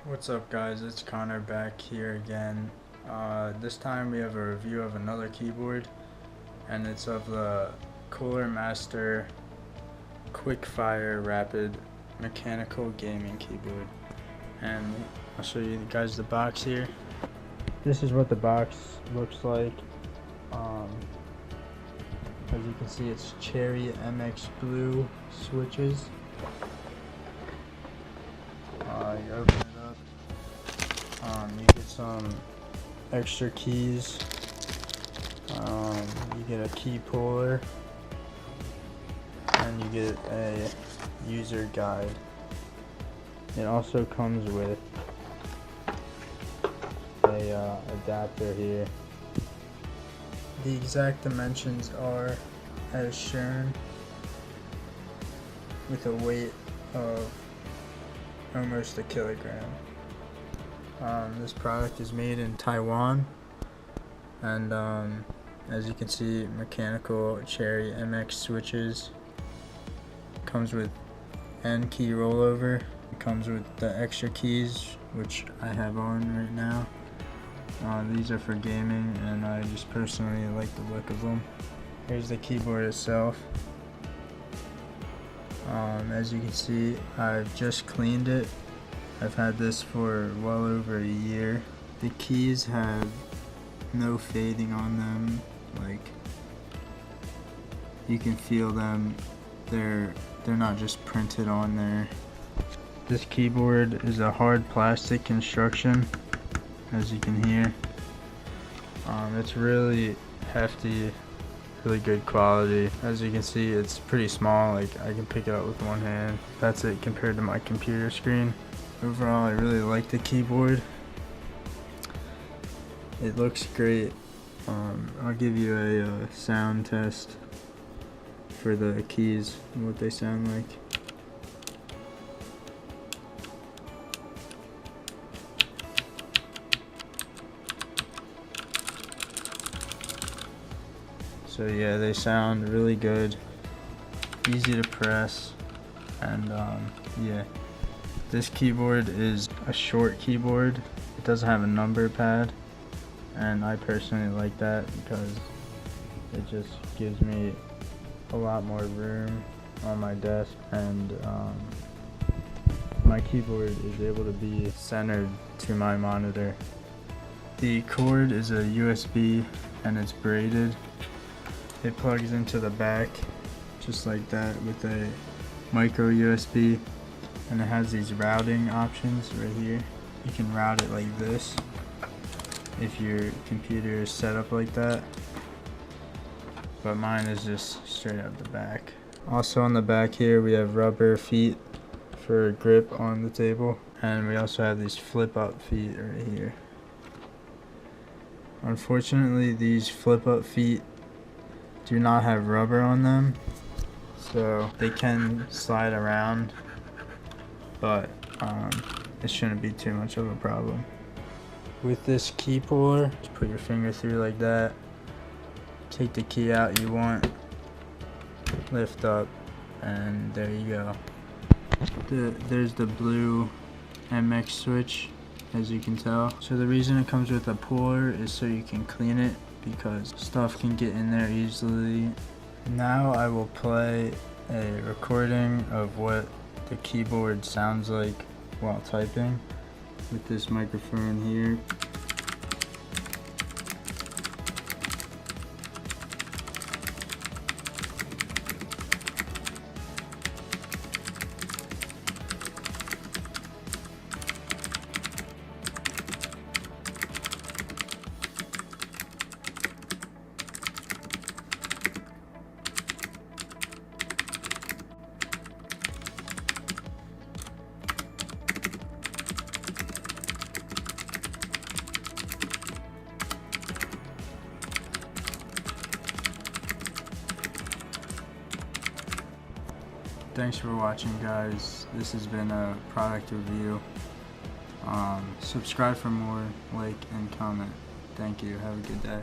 What's up guys, it's Connor back here again. This time we have a review of another keyboard, and it's of the Cooler Master Quickfire Rapid Mechanical Gaming Keyboard. And I'll show you guys the box here. This is what the box looks like. As you can see, it's Cherry MX Blue switches. You open it up, you get some extra keys, you get a key puller, and you get a user guide. It also comes with a adapter here. The exact dimensions are as shown, with a weight of almost a kilogram. This product is made in Taiwan, and as you can see, mechanical Cherry MX switches. Comes with N key rollover. It comes with the extra keys, which I have on right now. These are for gaming, and I just personally like the look of them. Here's the keyboard itself. As you can see, I've just cleaned it. I've had this for well over a year. The keys have no fading on them. Like, you can feel them. They're not just printed on there. This keyboard is a hard plastic construction, as you can hear. It's really hefty, really good quality. As you can see, it's pretty small. Like, I can pick it up with one hand. That's it compared to my computer screen. Overall, I really like the keyboard. It looks great. I'll give you a sound test for the keys and what they sound like. So yeah, they sound really good, easy to press, and yeah. This keyboard is a short keyboard. It doesn't have a number pad, and I personally like that because it just gives me a lot more room on my desk, and my keyboard is able to be centered to my monitor. The cord is a USB, and it's braided. It plugs into the back just like that with a micro USB, and it has these routing options right here. You can route it like this if your computer is set up like that, but mine is just straight up the back. Also on the back here we have rubber feet for grip on the table, and we also have these flip up feet right here. Unfortunately, these flip up feet do not have rubber on them, so they can slide around, but it shouldn't be too much of a problem. With this key puller, just put your finger through like that, take the key out you want, lift up, and there you go. There's the blue MX switch, as you can tell. So the reason it comes with a puller is so you can clean it, because stuff can get in there easily. Now I will play a recording of what the keyboard sounds like while typing with this microphone here. Thanks for watching, guys. This has been a product review. Subscribe for more, like, and comment. Thank you. Have a good day.